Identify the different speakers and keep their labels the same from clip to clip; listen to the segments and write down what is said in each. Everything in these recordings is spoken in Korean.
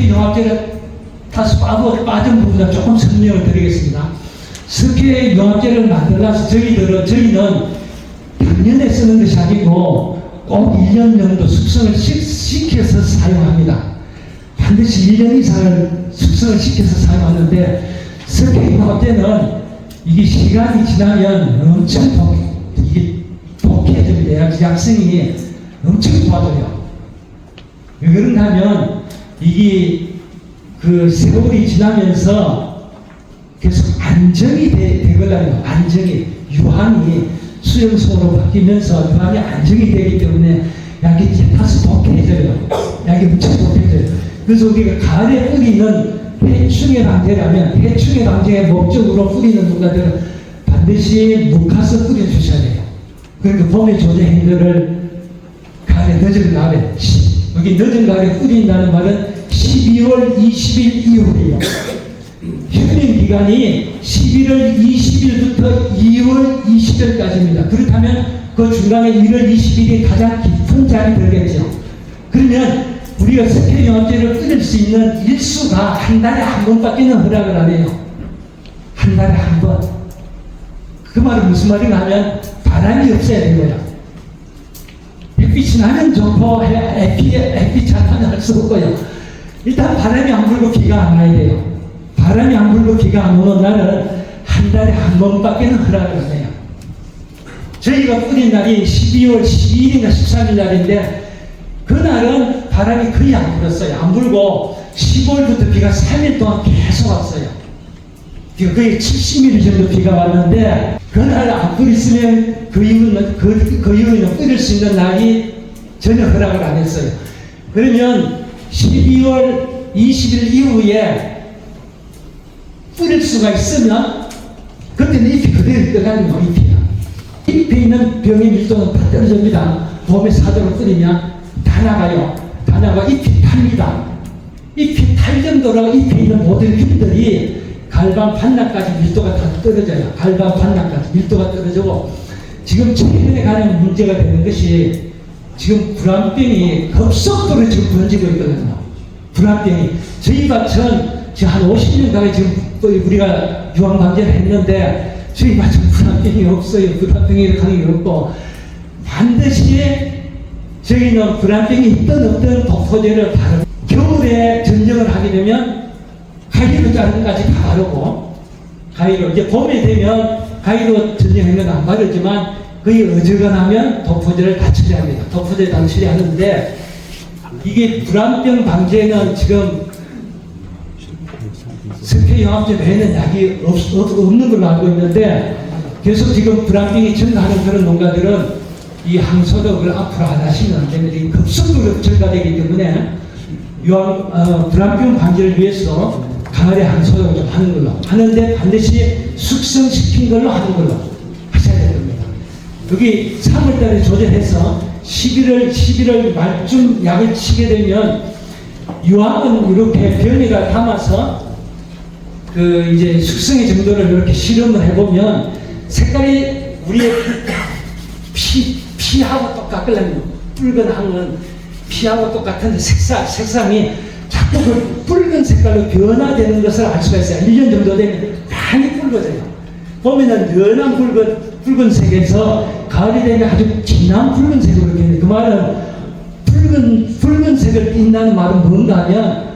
Speaker 1: 석회융합제를 다시 빠진 부분을 조금 설명을 드리겠습니다. 석회융합제를 만들어서 저희는 작년에 쓰는 것이 아니고 꼭 1년 정도 숙성을 시켜서 사용합니다. 반드시 1년 이상을 숙성을 시켜서 사용하는데 석회융합제는 이게 시간이 지나면 엄청 독해집니다. 약성이 엄청 좋아져요. 왜 그런가 하면 이게 그 세월이 지나면서 계속 안정이 되거든요. 안정이, 유황이 수용성으로 바뀌면서 유황이 안정이 되기 때문에 약이 다시 독해져요. 약이 무척 독해져요. 그래서 우리가 가을에 뿌리는 해충의 방제라면 해충의 방제의 목적으로 뿌리는 농가들은 반드시 묵화서 뿌려주셔야 돼요. 그러니까 봄에 조제 행거를 가을에 늦은 가을에 여기 늦은 가을에 뿌린다는 말은 12월 20일 이후에요. 휴림 기간이 11월 20일부터 2월 20일까지입니다. 그렇다면 그 중간에 1월 20일이 가장 깊은 잠이 들겠죠. 그러면 우리가 석회융합제를 뿌릴 수 있는 일수가 한 달에 한 번밖에는 허락을 안 해요. 한 달에 한 번. 그 말은 무슨 말인가 하면 바람이 없어야 되고요. 햇빛이 나면 좋고 햇빛 잘하면 할 수 없고요. 일단 바람이 안 불고 비가 안 와야 돼요. 바람이 안 불고 비가 안 오는 날은 한 달에 한 번밖에는 허락을 안 해요. 저희가 뿌린 날이 12월 12일인가 13일 날인데 그날은 바람이 거의 안 불었어요. 안 불고 15일부터 비가 3일 동안 계속 왔어요. 비가 거의 70mm 정도 비가 왔는데 그날 안 뿌렸으면 그 이후는 뿌릴 수 있는 날이 전혀 허락을 안 했어요. 그러면 12월 20일 이후에 뿌릴 수가 있으면 그때는 잎이 그대로 떠가는 거예요. 잎에 있는 병의 밀도는 다 떨어집니다. 봄에 사도로 뿌리면 다 나가요. 다 나가 잎이 탈니다. 잎이 탈 정도로 잎에 있는 모든 균들이 갈반 반납까지 밀도가 다 떨어져요. 갈반 반납까지 밀도가 떨어지고 지금 최근에 가장 문제가 되는 것이 지금 불안병이 급속도로 지금 번지고 있거든요. 불안병이 저희 밭은 지금 한 50년 가까이 지금 우리가 유황 방제를 했는데 저희 밭은 불안병이 없어요. 불안병이 강이 없고 반드시 저희는 불안병이 있든 없든 독소제를 바르고 겨울에 전정을 하게 되면 가위로 자르는 까지 다 바르고 가위로 이제 봄에 되면 가위로 전정하는 건 안 바르지만 거의 어지간하면 독소제를 다 처리합니다. 독소제 다 처리하는데 이게 불안병 방제는 지금 석회융합제 외에는 약이 없는 걸로 알고 있는데 계속 지금 불안병이 증가하는 그런 농가들은 이 항소독을 앞으로 안 하시면 안 됩니다. 급속도로 증가되기 때문에 불안병 방지를 위해서 가을에 항소독을 좀 하는 걸로 하는데 반드시 숙성시킨 걸로 하는 걸로 하셔야 됩니다. 여기 3월달에 조절해서 11월 말쯤 약을 치게 되면 유황은 이렇게 병에다 담아서 그 이제 숙성의 정도를 이렇게 실험을 해보면 색깔이 우리의 피하고 똑같거든요. 붉은 항은 피하고 똑같은데 색상이 자꾸 그 붉은 색깔로 변화되는 것을 알 수가 있어요. 1년 정도 되면 많이 붉어져요. 보면은 연한 붉은색에서 가을이 되면 아주 진한 붉은색으로 변해요. 그 말은 붉은색을 띈다는 말은 뭔가 하면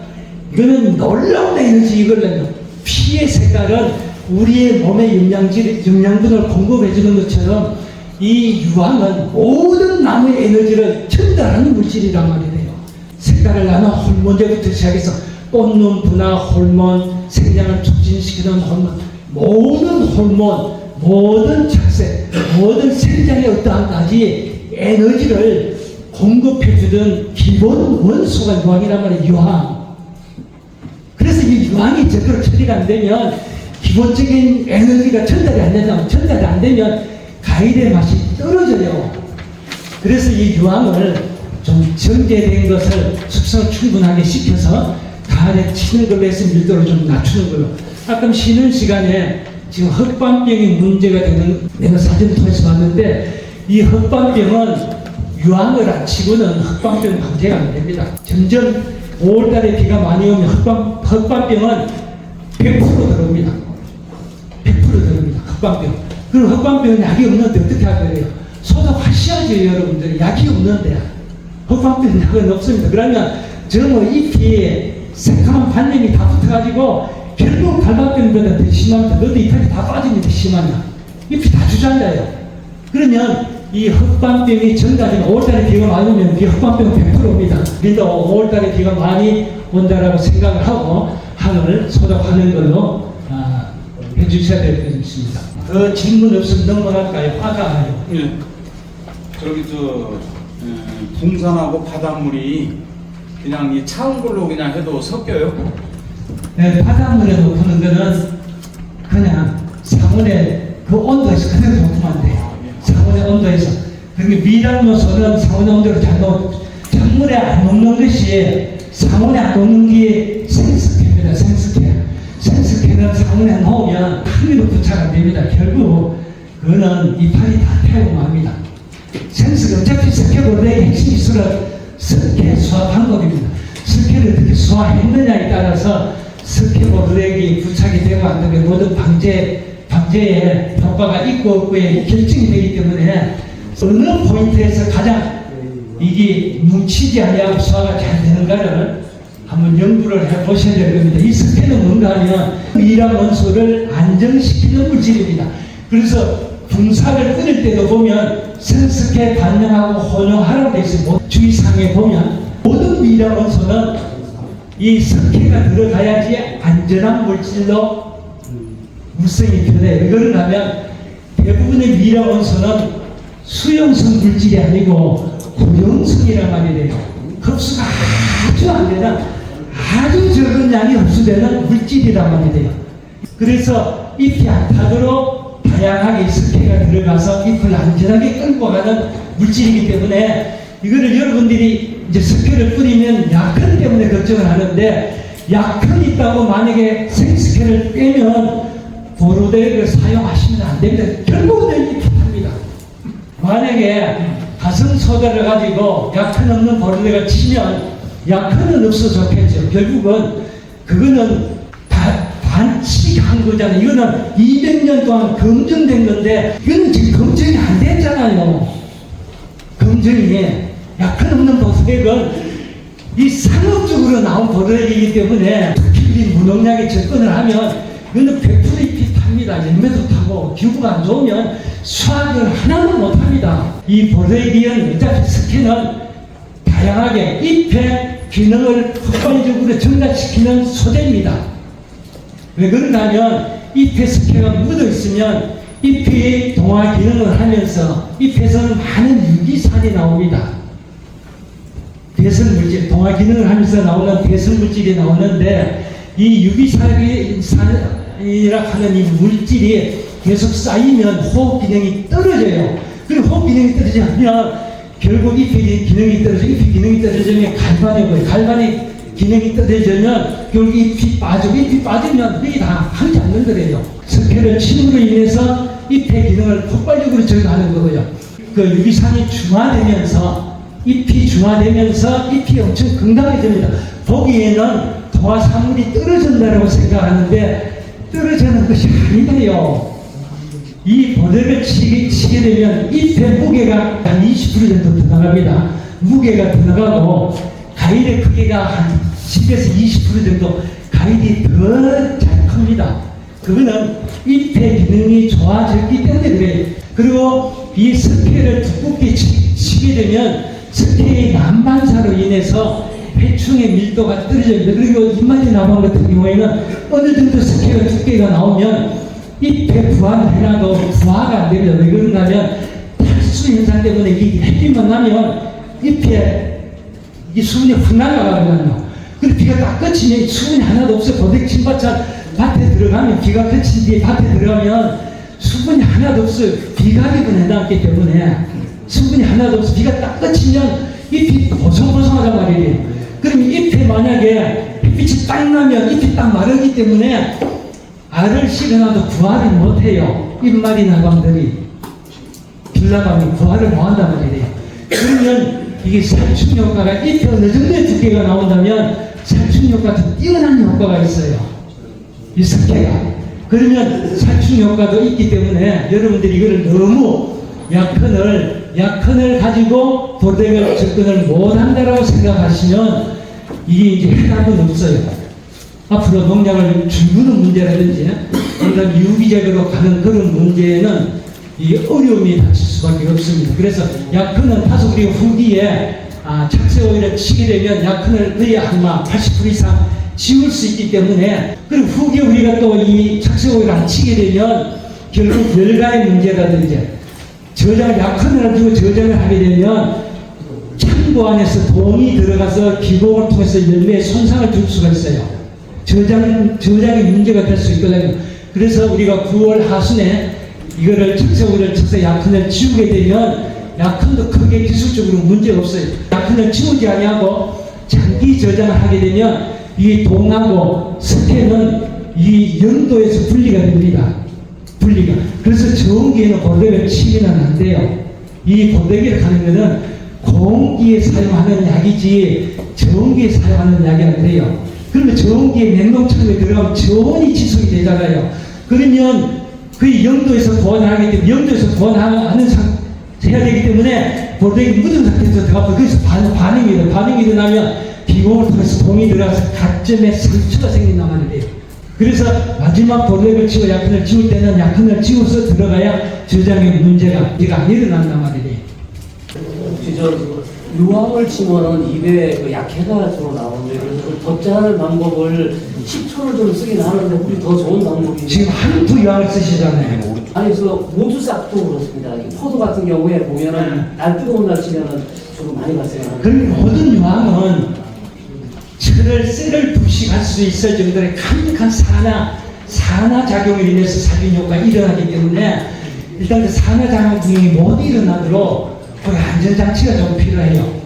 Speaker 1: 이거는 놀라운 에너지거든요. 피의 색깔은 우리의 몸의 영양분을 공급해주는 것처럼 이 유황은 모든 나무의 에너지를 전달하는 물질이란 말이에요. 색깔을 나는 호르몬제부터 시작해서 꽃눈 분화 호르몬, 생장을 촉진시키는 호르몬, 모든 호르몬, 모든 착색, 모든 생장의 어떠한 가지 에너지를 공급해주던 기본 원소가 유황이란 말이에요. 유황. 그래서 이 유황이 제대로 처리가 안 되면 기본적인 에너지가 전달이 안 되면 가일의 맛이 떨어져요. 그래서 이 유황을 좀 정제된 것을 숙성을 충분하게 시켜서 가을에 치는 걸로 해서 밀도를 좀 낮추는 걸로. 가끔 쉬는 시간에 지금 흑반병이 문제가 되는 내가 사진을 통해서 봤는데 이 흑반병은 유황을 안 치고는 흑반병 방제가 안 됩니다. 점점 5월달에 비가 많이 오면 흑반병은 100% 들어옵니다. 100% 들어옵니다. 흑반병. 그럼 흑반병은 약이 없는데 어떻게 할 거예요? 소독하셔야죠, 여러분들이. 약이 없는데. 흑반병 약은 없습니다. 그러면 저는 잎이 새카만 반점이 다 붙어가지고 결국 갈반병보다 더 심합니다. 너도 이탈이 다 빠집니다. 심하면. 잎이 다 주저앉아요. 그러면 이 흑반병이 전까지는 5월달에 비가 많이 오면 이 흑반병은 100% 옵니다. 우리도 5월달에 비가 많이 온다라고 생각을 하고 항을 소독하는 걸로 해주셔야 될 것 있습니다. 더 질문 없으면 넘어갈까요? 화가요.
Speaker 2: 예. 저기 붕산하고 바닷물이 그냥 이 차운 걸로 그냥 해도 섞여요?
Speaker 1: 네, 바닷물에 놓는 거는 그냥 상온의 그 온도에서 그대로 놓으면 안 돼요. 상온의 온도에서. 그리고 미량 요소는 상온의 온도로 잘 놓고 찬물에 안 놓는 것이 상온에 안 놓는 게 생스케입니다. 생스케는 상온에 놓으면 한미로 부착 안 됩니다. 결국 그거는 이파리 다 태우고 맙니다. 생스가 어차피 스케보드의 핵심 기술은 스케 수화 방법입니다. 스케를 어떻게 수화했느냐에 따라서 스케보드액이 부착이 되고 안 되고 모든 방제에 효과가 있고 없고에 결정이 되기 때문에 어느 포인트에서 가장 이게 뭉치지 아니하고 수화가 잘 되는가를 한번 연구를 해보셔야 될 겁니다. 이 스케는 뭔가 하면 미량 원소를 안정시키는 물질입니다. 그래서 분사를 끊을 때도 보면 생스케 반영하고 혼용하라고 되어 있어요. 주의사항에 보면 모든 미량 원소는 이 스케가 들어가야지 안전한 물질로 물성이 변해요. 이거를 하면 대부분의 미량 원소는 수용성 물질이 아니고 고용성이란 말이 돼요. 흡수가 아주 안 되는 아주 적은 양이 흡수되는 물질이란 말이 돼요. 그래서 잎이 안 타도록 다양하게 스케가 들어가서 잎을 안전하게 끌고 가는 물질이기 때문에 이거를 여러분들이 이제 스케를 뿌리면 약흔 때문에 걱정을 하는데 약흔 있다고 만약에 생스케를 빼면 보로데를 사용하시면 안 됩니다. 결국은 잎이 탑니다. 만약에 가성소다를 가지고 약흔 없는 보로데가 치면 약흔은 없어 좋겠죠. 결국은 그거는 반칙한 거잖아요. 이거는 200년 동안 검증된 건데 이거는 지금 검증이 안 됐잖아요. 검증이 약흔 없는 보로덱은 이 상업적으로 나온 보로덱이기 때문에 특히 무농약에 접근을 하면 이거는 100% 잎이 탑니다. 열매도 타고 기후가 안 좋으면 수확을 하나도 못합니다. 이 보로덱은 어차피 스키는 다양하게 잎의 기능을 폭발적으로 증가시키는 소재입니다. 왜 그런가 하면 잎에 스케가 묻어있으면 잎이 동화 기능을 하면서 잎에서는 많은 유기산이 나옵니다. 배설물질, 동화 기능을 하면서 나오는 배설물질이 나오는데 이 유기산이라 하는 이 물질이 계속 쌓이면 호흡 기능이 떨어져요. 그리고 호흡 기능이 떨어지면 결국 잎의 기능이 떨어져, 잎의 기능이 떨어지면 갈반이 보여요. 갈반이 기능이 떨어지면 결국 잎이 빠지고 잎이 빠지면 이게 다 하지 않는 거래요. 스케를 침으로 인해서 잎의 기능을 폭발적으로 저하는 거고요. 그 유기산이 중화되면서 잎이 엄청 건강해집니다. 보기에는 동화산물이 떨어진다고 생각하는데 떨어지는 것이 아니에요. 이 보덱을 치게 되면 잎의 무게가 한 20% 정도 더 나갑니다. 무게가 더 나가고 가일의 크기가 한 10에서 20% 정도 가일이 더 잘 큽니다. 그거는 잎의 기능이 좋아졌기 때문에 그래요. 그리고 이 스케를 두껍게 치게 되면 스케의 난반사로 인해서 해충의 밀도가 떨어집니다. 그리고 입맞이 나방 같은 경우에는 어느 정도 스케가 두께가 나오면 잎에 부화를 해놔도 부화가 안 됩니다. 왜 그런가 하면 탈수 현상 때문에 이 햇빛만 나면 잎에 이 수분이 확 날아가거든요. 근데 비가 딱 그치면 수분이 하나도 없어요. 보덱 침밭차 밭에 들어가면 비가 그친 뒤에 밭에 들어가면 수분이 하나도 없어요. 비가입은 해놨기 때문에 수분이 하나도 없어. 비가 딱 그치면 잎이 보송보송하단 말이에요. 그럼 잎에 만약에 햇빛이 딱 나면 잎이 딱 마르기 때문에 알을 실어놔도 부화를 못해요. 잎말이 나방들이 빌라방이 부화를 못한단 말이에요. 그러면 이게 살충 효과가 잎에 어느 정도의 두께가 나온다면 살충 효과도 뛰어난 효과가 있어요. 이 석회가. 그러면 살충 효과도 있기 때문에 여러분들이 이거를 너무 약혼을 가지고 도덕을 접근을 못한다라고 생각하시면 이게 이제 해답은 없어요. 앞으로 농약을 줄이는 문제라든지 아니면 유기적으로 가는 그런 문제에는 이 어려움이 닥칠 수밖에 없습니다. 그래서 약혼은 다소 우리 후기에 착색 오일을 치게 되면 약혼을 거의 아마 80% 이상 지울 수 있기 때문에, 그리고 후기에 우리가 또 이 착색 오일을 안 치게 되면 결국 열가의 문제라든지 약혼을 가지고 저장을 하게 되면 창고 안에서 동이 들어가서 기공을 통해서 열매에 손상을 줄 수가 있어요. 저장의 문제가 될 수 있거든요. 그래서 우리가 9월 하순에 이거를 착색오일을 쳐서 약혼을 지우게 되면 약혼도 크게 기술적으로 문제가 없어요. 약혼을 지우지 아니하고 장기 저장을 하게 되면 이 동하고 석회는 이 영도에서 분리가 됩니다. 그래서 전기에는 고데기를 치면 안 돼요. 이 고데기를 하는 것은 공기에 사용하는 약이지 전기에 사용하는 약이 안 돼요. 그러면 전기에 냉동창고에 들어가면 전이 지속이 되잖아요. 그러면 그 영도에서 보관하기 때문에 영도에서 보관하는 해야 되기 때문에 고데기 묻은 상태에서 들어가서 거기서 반응이 일어나면 비공을 통해서 공이 들어가서 가점에 상처가 생긴단 말이에요. 그래서 마지막 도덕을 치고 약혼을 지울 때는 약혼을 지워서 들어가야 저장의 문제가 안 일어난단 말이에요.
Speaker 3: 혹시 유황을 치면은 입에 그 약해가 주로 나오는데, 그래서 그 덧자는 방법을 10초를 좀 쓰긴 하는데 혹시 더 좋은 방법이
Speaker 1: 지금 한두 유황을 쓰시잖아요.
Speaker 3: 아니 그래서 모두 싹도 그렇습니다. 이 포도 같은 경우에 보면은 날 뜨거운 날 치면은 조금 많이 발생하는.
Speaker 1: 그럼 모든 유황은 쇠를 부식할 수 있을 정도의 강력한 산화 작용을 인해서 살균 효과가 일어나기 때문에 일단 그 산화 작용이 못 일어나도록 우리 안전장치가 좀 필요해요.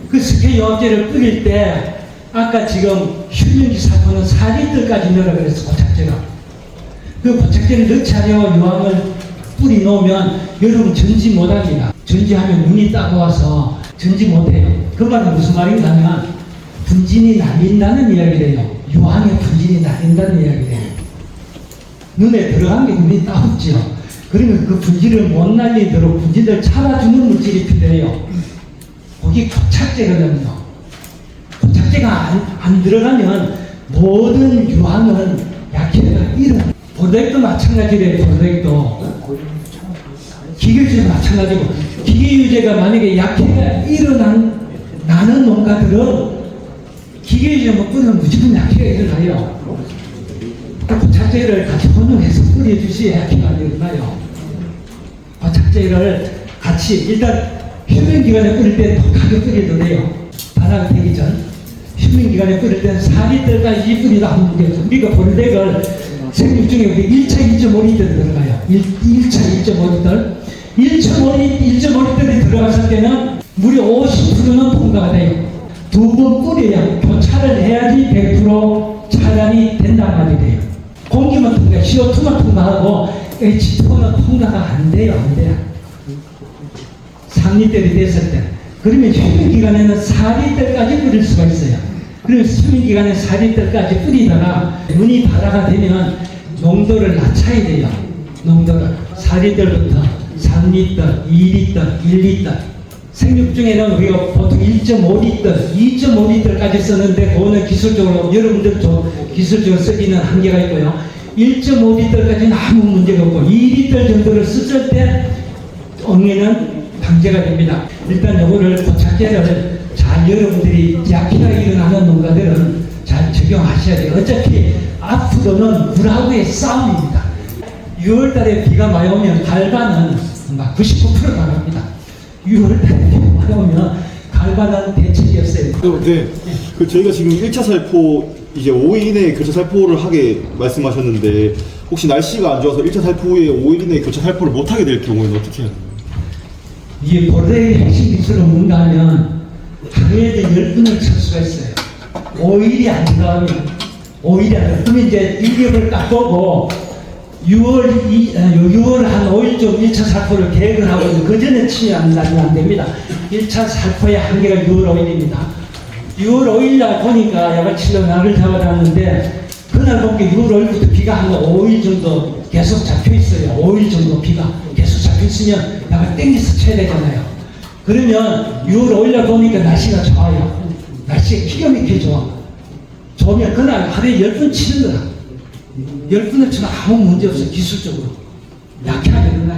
Speaker 1: 그 석회 유황제를 끓일 때 아까 지금 휴면기 사포는 4리터까지 넣으라 그랬어. 고착제가. 그 고착제를 넣지 않으면 유황을 뿌리 놓으면 여러분 전지 못합니다. 전지하면 눈이 따가워서 전지 못해요. 그 말은 무슨 말인가 하면 분진이 날린다는 이야기래요. 유황의 분진이 날린다는 이야기래요. 눈에 들어간 게 눈이 따갑죠. 그러면 그 분진을 못 날리도록 분진을 잡아주는 물질이 필요해요. 거기 고착제거든요. 고착제가 안 들어가면 모든 유황은 약해가 일어나. 보렉도 마찬가지래요. 보렉도 기계유제도 마찬가지고, 기계유제가 만약에 약해가 나는 농가들은 기계유제만 뿌리면 무조건 약해가 일어나요. 고착제를 같이 혼용해서 뿌려주셔야 약해가 안 일어나요. 고착제를 같이 일단 휴면기간에 뿌릴 때 독하게 뿌려도 돼요. 발화가 되기 전 휴면기간에 뿌릴 때는 4리터까지 뿌리도 안 문제죠. 우리가 보렉을 생육 중에 우리 1차 1.5리터 들어가요. 1차 1.5리터 1.5리터에 들어갔을 때는 무려 50%는 통과가 돼요. 두 번 뿌려야 교차를 해야지 100% 차단이 된단 말이에요. 공기만 통과, CO2만 통과하고 H2는 통과가 안 돼요. 3리터이 됐을 때. 그러면 휴면기간에는 4리터까지 뿌릴 수가 있어요. 그러면 휴면기간에 4리터까지 뿌리다가 눈이 발화가 되면 농도를 낮춰야 돼요. 농도를 4리터부터 3리터, 2리터, 1리터. 생육 중에는 우리가 보통 1.5리터, 2.5리터까지 썼는데 그거는 기술적으로 여러분들도 기술적으로 쓰기는 한계가 있고요. 1.5리터까지는 아무 문제가 없고 2리터 정도를 썼을 때 엉에는 방제가 됩니다. 일단 요거를 고착제를 잘 여러분들이 약해가 일어나는 농가들은 잘 적용하셔야 돼요. 어차피 앞으로는 물하고의 싸움입니다. 6월달에 비가 많이 오면 갈반은 막 99% 나갑니다. 6월달에 비가 많이 오면 갈반은 대책이 없어요.
Speaker 4: 네. 그 저희가 지금 1차 살포 이제 5일 이내에 교차 살포를 하게 말씀하셨는데, 혹시 날씨가 안 좋아서 1차 살포 후에 5일 이내에 교차 살포를 못 하게 될 경우에는 어떻게 해야 되나요?
Speaker 1: 이게 보레의 핵심 기술은 뭔가 하면 하루에도 10분을 칠 수가 있어요. 5일이 안 들어가면 5일이 안 들어가면 그러면 이제 인력을 딱 보고 6월 한 5일쯤 1차 살포를 계획을 하고 그 전에 치면 안 됩니다. 1차 살포의 한계가 6월 5일입니다. 6월 5일 날 보니까 야간치료 날을 잡아놨는데 그날 보니까 6월 5일부터 비가 한 5일 정도 계속 잡혀 있어요. 5일 정도 비가 계속 잡혀 있으면 야간 땡겨서 쳐야 되잖아요. 그러면 6월 5일 날 보니까 날씨가 좋아요. 날씨가 기가 막히게 좋아. 좋으면 그날 하루에 10분 치는 거야. 10분을 치면 아무 문제 없어요. 기술적으로. 약하게 그날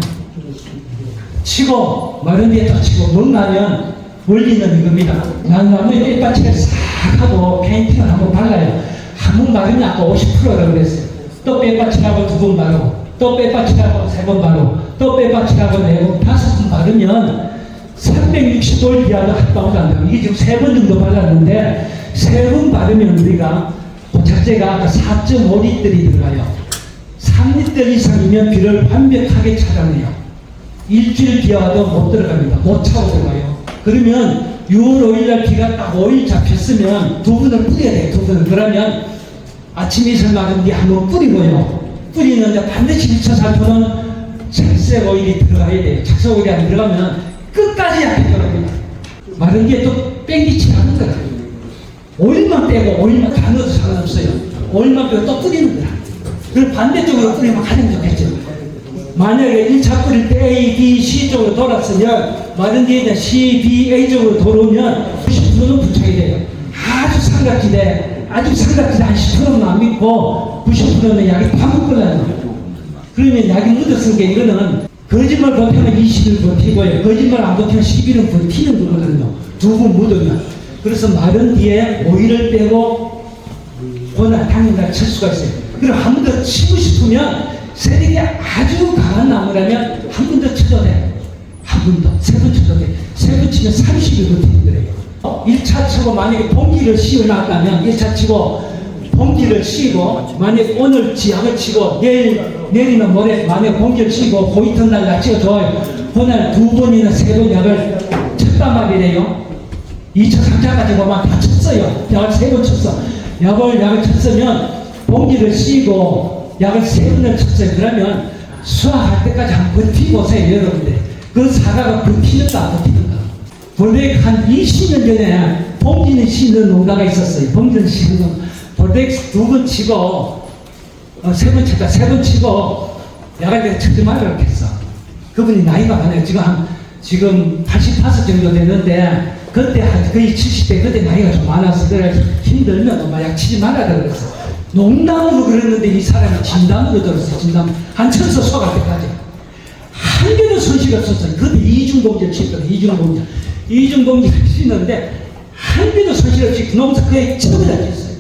Speaker 1: 치고 마른 뒤에 또 치고 뭔가면 원리는 이겁니다. 나무에 뺄바치를 싹 하고 페인팅을 한번 발라요. 한 번 바르면 아까 50%라고 그랬어요. 또 뺄바치라고 2번 바르고 또 뺄바치라고 3번 바르고 또 뺄바치라고 4번 5번 바르면 360도를 기하도 한 방울 안 돼요. 이게 지금 3번 정도 발랐는데 3번 바르면 우리가 고착제가 아까 4.5리터이 들어가요. 3리터 이상이면 비를 완벽하게 차단해요. 일주일 비와도 못 들어갑니다. 못 차고 들어가요. 그러면 6월 5일날 비가 딱 5일 잡혔으면 2분을 뿌려야 돼요. 2분을. 그러면 아침 이슬 마른 뒤 한번 뿌리고요. 뿌리는데 반드시 1차 살포는 착색 오일이 들어가야 돼요. 착색 오일이 안 들어가면 끝까지 약해 들어갑니다. 마른 뒤에 또 뺑기치 하는 거라. 오일만 빼고 오일만 다 넣어도 상관없어요. 오일만 빼고 또 뿌리는 거라. 그리고 반대쪽으로 뿌리면 가장 좋겠죠. 만약에 1차 뿌릴 때 A, B, C 쪽으로 돌았으면 마른 뒤에 C, B, A 쪽으로 돌아오면 90%는 부착이 돼요. 아주 삼각지대 한 10%는 안 믿고 90%는 약이 다 묻거나요. 그러면 약이 묻었으니까 이거는 거짓말 버티면 20일 버티고요. 거짓말 안 버티면 10일은 버티는 거거든요. 2번 묻으면. 그래서 마른 뒤에 오일을 빼고 그날 당일날 칠 수가 있어요. 그리고 한 번 더 치고 싶으면 세력이 아주 강한 나무라면 한 번 더 쳐도 돼. 한 번 더. 3번 쳐도 돼. 3번 치면 30일 버티는 거래요. 1차 치고 만약에 봉지를 씌워놨다면 1차 치고 봉지를 씌고 만약에 오늘 지약을 치고 내일이면 모레 만약에 봉지를 씌고 그 이튿날 날씨가 좋아요. 그날 2번이나 3번 약을 쳤단 말이래요. 2차 3차까지 보면 다 쳤어요. 약을 3번 쳤어. 약을 쳤으면 봉지를 씌고 약을 3번을 쳤어요. 그러면 수확할 때까지 한번 버티보세요. 여러분들. 그 사과가 버티는가 안 버티는가. 볼렉 한 20년 전에 봉지는 씌는 농가가 있었어요. 봉지는 씌는 볼렉 2번 치고 3번 쳤다. 3번 치고 약을 내가 쳐지 말라고 했어. 그분이 나이가 많아요. 지금 85 정도 되는데 그때 한 거의 70대 그때 나이가 좀 많아서 그래 힘들면 약 치지 말라고 그랬어. 농담으로 그랬는데 이 사람이 진담으로 들었어. 진담 한 천서 소갈 때까지 한 개도 손실 없었어요. 그때 이중봉지를 치더라고요. 이중봉지를 치는데 한 개도 손실 없이 그 농사 거의 전부 다 쳤어요.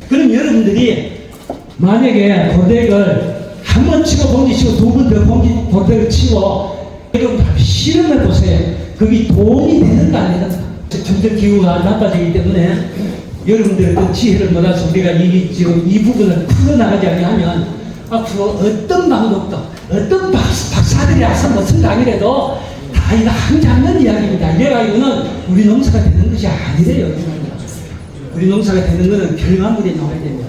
Speaker 1: 그럼 여러분들이 만약에 고덱을 한 번 치고 봉지 치고 2번 더 고덱을 치고 여러분들 실험해 보세요. 그게 도움이 되는가 안 되는가. 점점 기후가 나빠지기 때문에 여러분들의 그 지혜를 모아서 우리가 지금 이 부분을 풀어나가지 않으면 앞으로 어떤 방법도 어떤 박사들이 와서 무슨 강의라도 다 이거 항자는 이야기입니다. 내가 이거는 우리 농사가 되는 것이 아니래요. 우리 농사가 되는 것은 결과물이 나와야 됩니다.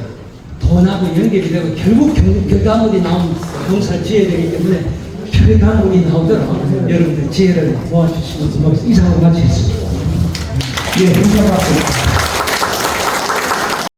Speaker 1: 돈하고 연결이 되고 결국 결과물이 나온 농사를 지어야 되기 때문에 결과물이 나오도록 여러분들 지혜를 모아주시면서 이상으로 마치겠습니다.
Speaker 5: 예, 감사합니다.